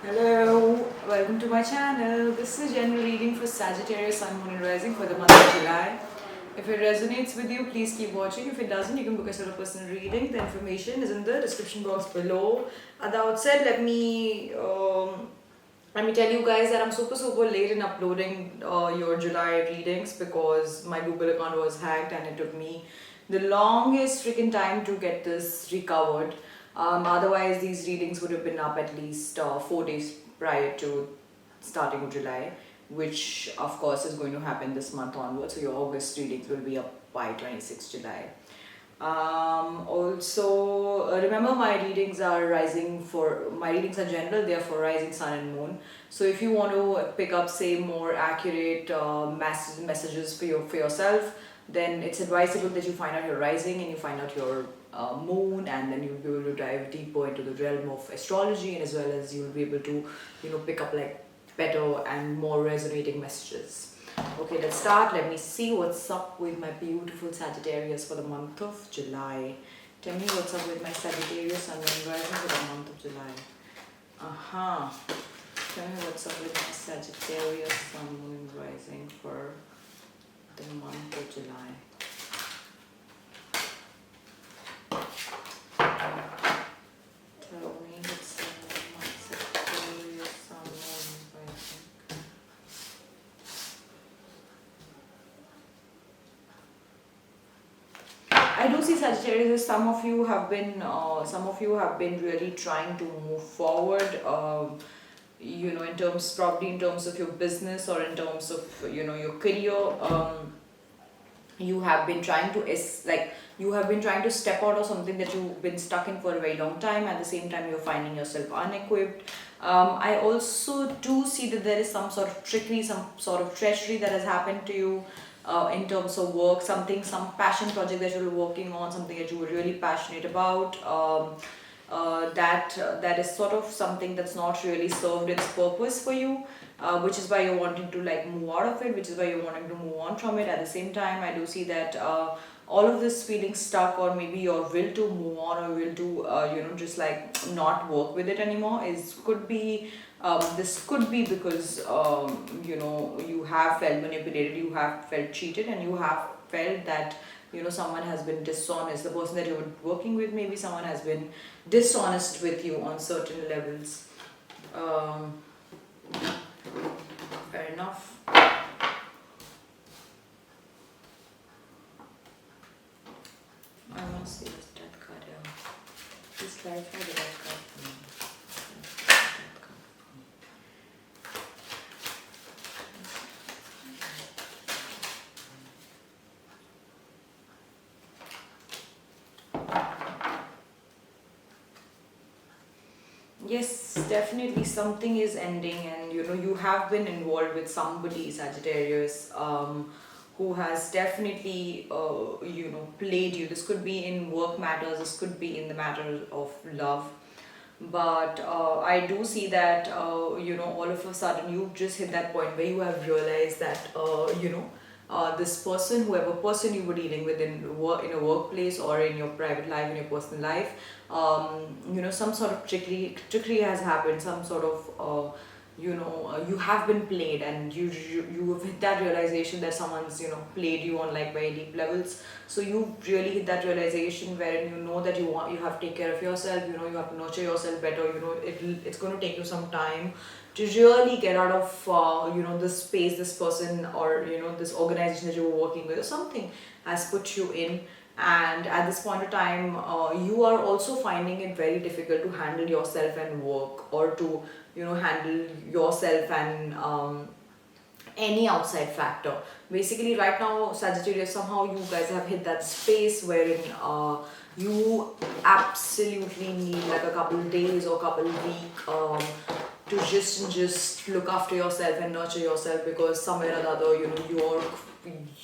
Hello, welcome to my channel. This is a general reading for Sagittarius, Sun, Moon and Rising for the month of July. If it resonates with you, please keep watching. If it doesn't, you can book yourself a personal reading. The information is in the description box below. At the outset, let me tell you guys that I'm super late in uploading your July readings because my Google account was hacked and it took me the longest freaking time to get this recovered. Otherwise, these readings would have been up at least 4 days prior to starting of July, which of course is going to happen this month onwards. So your August readings will be up by 26 July. Remember my readings are general, they are for rising sun and moon. So if you want to pick up, say, more accurate messages for yourself, then it's advisable that you find out your rising and you find out your moon, and then you'll be able to dive deeper into the realm of astrology, and as well as you'll be able to, pick up like better and more resonating messages. Okay, let's start. Let me see what's up with my beautiful Sagittarius for the month of July. Tell me what's up with my Sagittarius Sun, Moon, Rising for the month of July. Tell me what's up with my Sagittarius Sun, Moon, Rising for the month of July. Tell me what's up with my Sagittarius Sun, Moon, Rising. I do see Sagittarius. Some of you have been really trying to move forward. Probably in terms of your business or in terms of your career. You have been trying to step out of something that you've been stuck in for a very long time. At the same time, you're finding yourself unequipped. I also do see that there is some sort of trickery, some sort of treachery that has happened to you in terms of work, some passion project that you're working on, something that you were really passionate about. That is sort of something that's not really served its purpose for you, which is why you're wanting to like move out of it, which is why you're wanting to move on from it. At the same time, I do see that all of this feeling stuck, or maybe your will to move on, or will to just like not work with it anymore, this could be because you have felt manipulated, you have felt cheated, and you have felt that someone has been dishonest. The person that you're working with, maybe someone has been dishonest with you on certain levels. Fair enough. I want to see this death card here. Please clarify the death card for me. Yes, definitely something is ending, and you have been involved with somebody, Sagittarius, who has definitely played you. This could be in work matters, this could be in the matter of love, but I do see that all of a sudden you've just hit that point where you have realized that this person, whoever person you were dealing with in a workplace or in your private life, in your personal life, some sort of trickery has happened, some sort of you have been played, and you have hit that realization that someone's played you on like very deep levels. So you really hit that realization wherein that you have to take care of yourself, you have to nurture yourself better. It's going to take you some time to really get out of this space, this person, or this organization that you were working with, or something has put you in. And at this point of time, you are also finding it very difficult to handle yourself and work, or to handle yourself and any outside factor. Basically right now, Sagittarius, somehow you guys have hit that space wherein you absolutely need like a couple of days or couple of weeks to just look after yourself and nurture yourself, because somewhere or other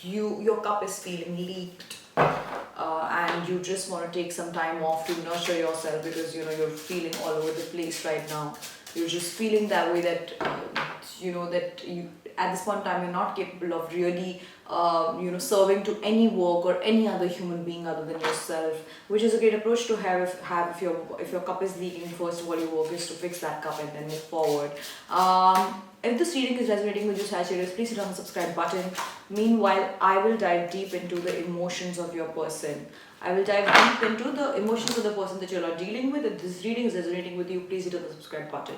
your cup is feeling leaked, and you just want to take some time off to nurture yourself, because you're feeling all over the place right now. You're just feeling that way, that that you at this point in time you're not capable of really serving to any work or any other human being other than yourself, which is a great approach to if your cup is leaking. First of all, your work is to fix that cup and then move forward. If this reading is resonating with you, Sagittarius, please hit on the subscribe button. Meanwhile, I will dive deep into the emotions of your person. I will dive deep into the emotions of the person that you're dealing with. If this reading is resonating with you, please hit on the subscribe button.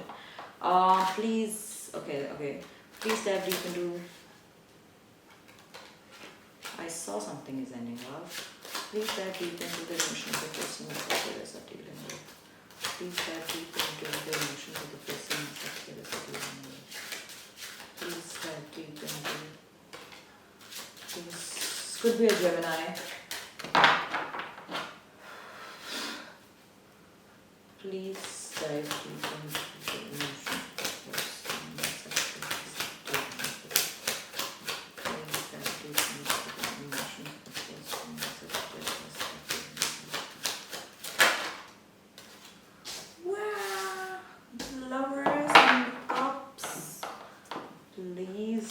Okay. Please dive deep into. I saw something is ending up. Please dive deep into the emotions of the person that Sagittarius are dealing with. Please dive deep into the emotions of the person that Sagittarius are dealing with. Please dive deep into. This could be a Gemini. Please dive deep into the emotions of the person that Sagittarius are dealing with. Please dive deep into the emotions of the person that Sagittarius are dealing with. Wow! Lovers and cups. Please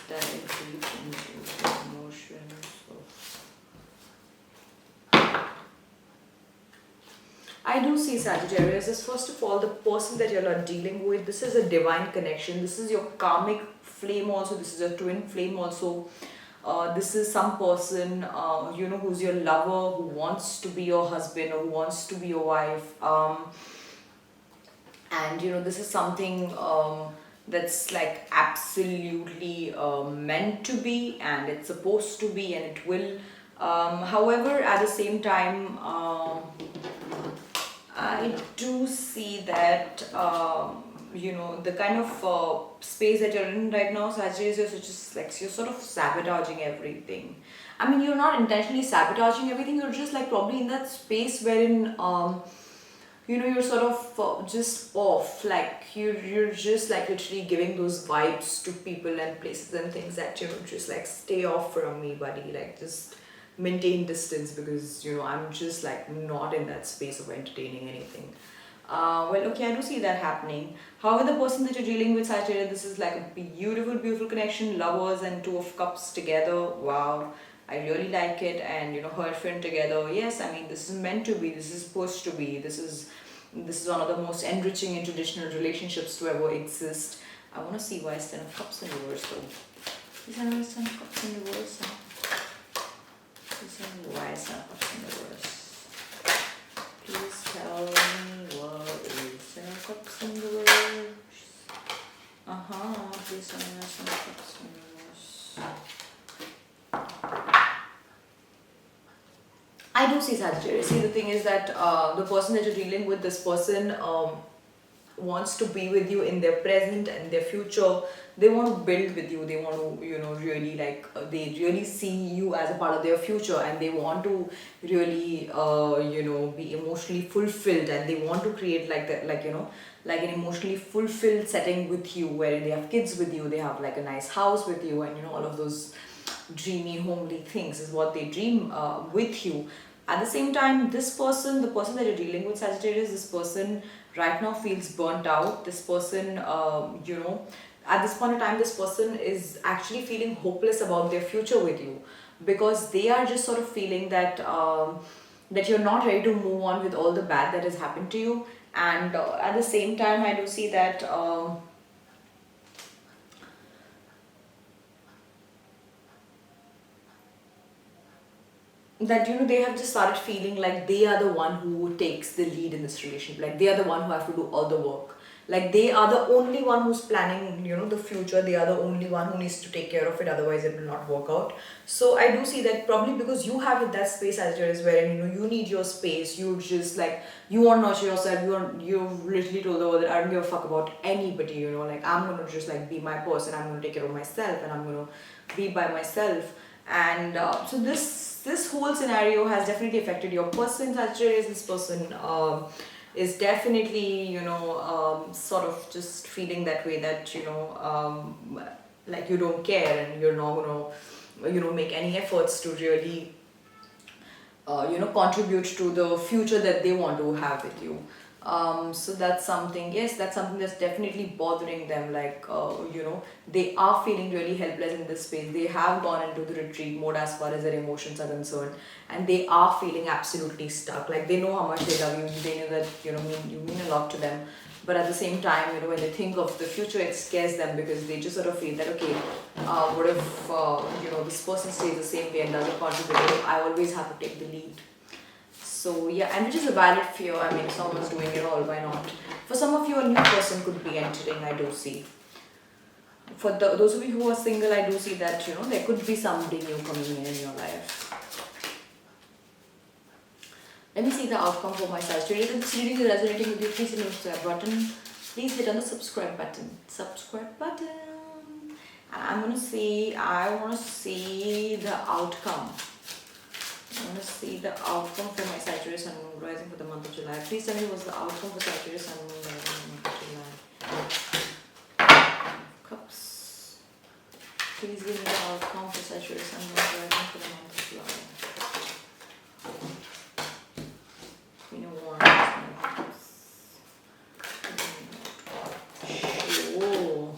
dive deep into the emotions of. I do see Sagittarius as, first of all, the person that you're dealing with. This is a divine connection. This is your karmic flame also. This is a twin flame also. This is some person, who's your lover, who wants to be your husband or who wants to be your wife. And this is something that's like absolutely meant to be, and it's supposed to be, and it will. However, at the same time, I do see that, the kind of space that you're in right now, Sagittarius, you're just like, you're sort of sabotaging everything. I mean, you're not intentionally sabotaging everything, you're just like probably in that space wherein, you're sort of just off, like you're just like literally giving those vibes to people and places and things that, just like stay off from me, buddy, like just maintain distance, because I'm just like not in that space of entertaining anything. Okay, I do see that happening. However, the person that you're dealing with, Sagittarius, this is like a beautiful connection. Lovers and Two of Cups together. Wow, I really like it. And her friend together. Yes, I mean, this is meant to be. This is supposed to be. This is one of the most enriching and traditional relationships to ever exist. I want to see why is Ten of Cups in reverse though. Is Ten of Cups in reverse? Why is Ten of Cups in reverse? Please tell me what is Ten of Cups in reverse? Please tell me what's Ten of Cups in reverse. I do see Sagittarius. See, the thing is that the person that you're dealing with, this person wants to be with you in their present and their future. They want to build with you. They want to, really like, they really see you as a part of their future, and they want to really, be emotionally fulfilled, and they want to create like that, like an emotionally fulfilled setting with you, wherein they have kids with you, they have like a nice house with you, and all of those dreamy, homely things is what they dream with you. At the same time, this person, the person that you're dealing with, Sagittarius, this person right now feels burnt out. This person, at this point in time, this person is actually feeling hopeless about their future with you, because they are just sort of feeling that that you're not ready to move on with all the bad that has happened to you. And at the same time, I do see that. That they have just started feeling like they are the one who takes the lead in this relationship, like they are the one who have to do all the work, like they are the only one who's planning the future. They are the only one who needs to take care of it, otherwise it will not work out. So I do see that probably because you have that space, as it is, wherein you need your space. You just like, you want to nurture yourself. You've literally told the world that I don't give a fuck about anybody, like I'm gonna just like be my person. I'm gonna take care of myself, and I'm gonna be by myself. And so this whole scenario has definitely affected your person, Sagittarius. This person is definitely sort of just feeling that way, that like you don't care, and you're not gonna make any efforts to really contribute to the future that they want to have with you. So that's something, yes, that's something that's definitely bothering them. Like, they are feeling really helpless in this space. They have gone into the retreat mode as far as their emotions are concerned, and they are feeling absolutely stuck. Like, they know how much they love you, they know that, you mean a lot to them. But at the same time, when they think of the future, it scares them because they just sort of feel that, okay, what if, this person stays the same way and doesn't contribute? I always have to take the lead. So yeah, and which is a valid fear. I mean, if someone's doing it all, why not? For some of you, a new person could be entering, I do see. For those of you who are single, I do see that, there could be somebody new coming in your life. Let me see the outcome for my Sagittarius. If this reading is resonating with you, please hit the subscribe button. Please hit on the subscribe button. Subscribe button. And I want to see the outcome. I want to see the outcome for my Sagittarius Sun Moon Rising for the month of July. Please tell me what's the outcome for Sagittarius Sun Moon Rising for the month of July. Cups. Please give me the outcome for Sagittarius Sun Moon Rising for the month of July. Queen of Wands. Sure.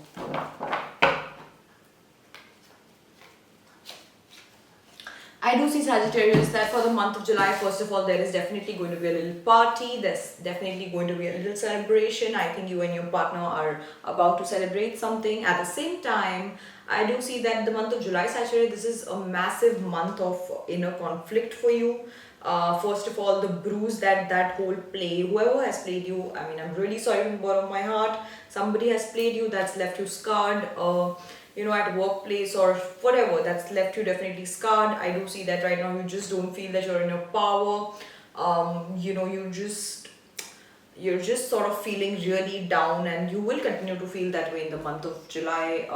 I do see Sagittarius that for the month of July, first of all, there is definitely going to be a little party. There's definitely going to be a little celebration. I think you and your partner are about to celebrate something. At the same time, I do see that the month of July, Sagittarius, this is a massive month of inner conflict for you. First of all, the bruise that whole play, whoever has played you, I mean, I'm really sorry from the bottom of my heart. Somebody has played you that's left you scarred. At workplace or whatever, that's left you definitely scarred. I do see that right now you just don't feel that you're in your power. You're just sort of feeling really down, and you will continue to feel that way in the month of July.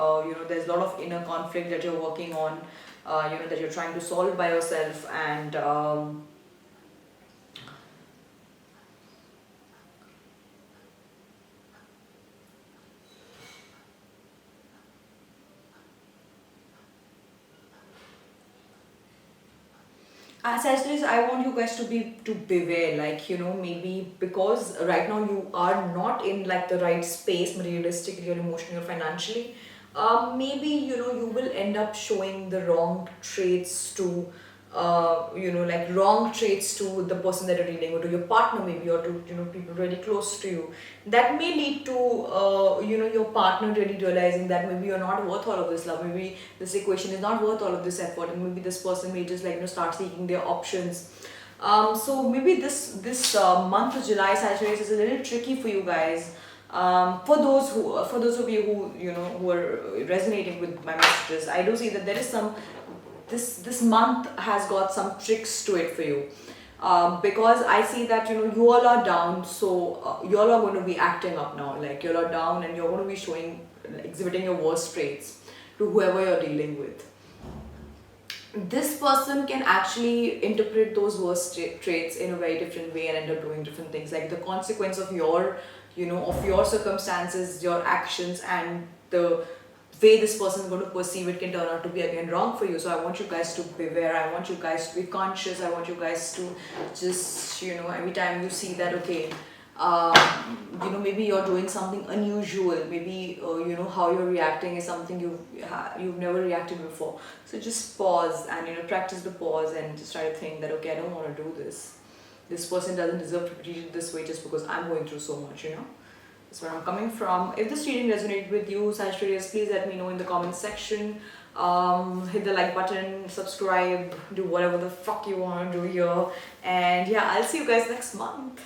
There's a lot of inner conflict that you're working on, that you're trying to solve by yourself, and Sagittarius, I want you guys to beware, like, maybe because right now you are not in like the right space materialistically or emotionally or financially. Maybe you will end up showing the wrong traits to like wrong traits to the person that you're dealing with, to your partner maybe, or to people really close to you. That may lead to your partner really realizing that maybe you're not worth all of this love, maybe this equation is not worth all of this effort, and maybe this person may just like start seeking their options. So maybe this month of July, Sagittarius, is a little tricky for you guys. For those of you who are resonating with my messages, I do see that there is some, this month has got some tricks to it for you. Because I see that you all are down, so you all are going to be acting up now. Like, you all are down and you're going to be showing, exhibiting your worst traits to whoever you're dealing with. This person can actually interpret those worst traits in a very different way and end up doing different things. Like, the consequence of your circumstances, your actions, and the way this person is going to perceive it can turn out to be again wrong for you. So I want you guys to beware. I want you guys to be conscious. I want you guys to just, every time you see that, okay, maybe you're doing something unusual, maybe how you're reacting is something you've never reacted before. So just pause and practice the pause and just try to think that, okay, I don't want to do this. This person doesn't deserve to be treated this way just because I'm going through so much. That's where I'm coming from. If this reading resonated with you, Sagittarius, please let me know in the comment section. Hit the like button, subscribe, do whatever the fuck you want to do here, and yeah, I'll see you guys next month.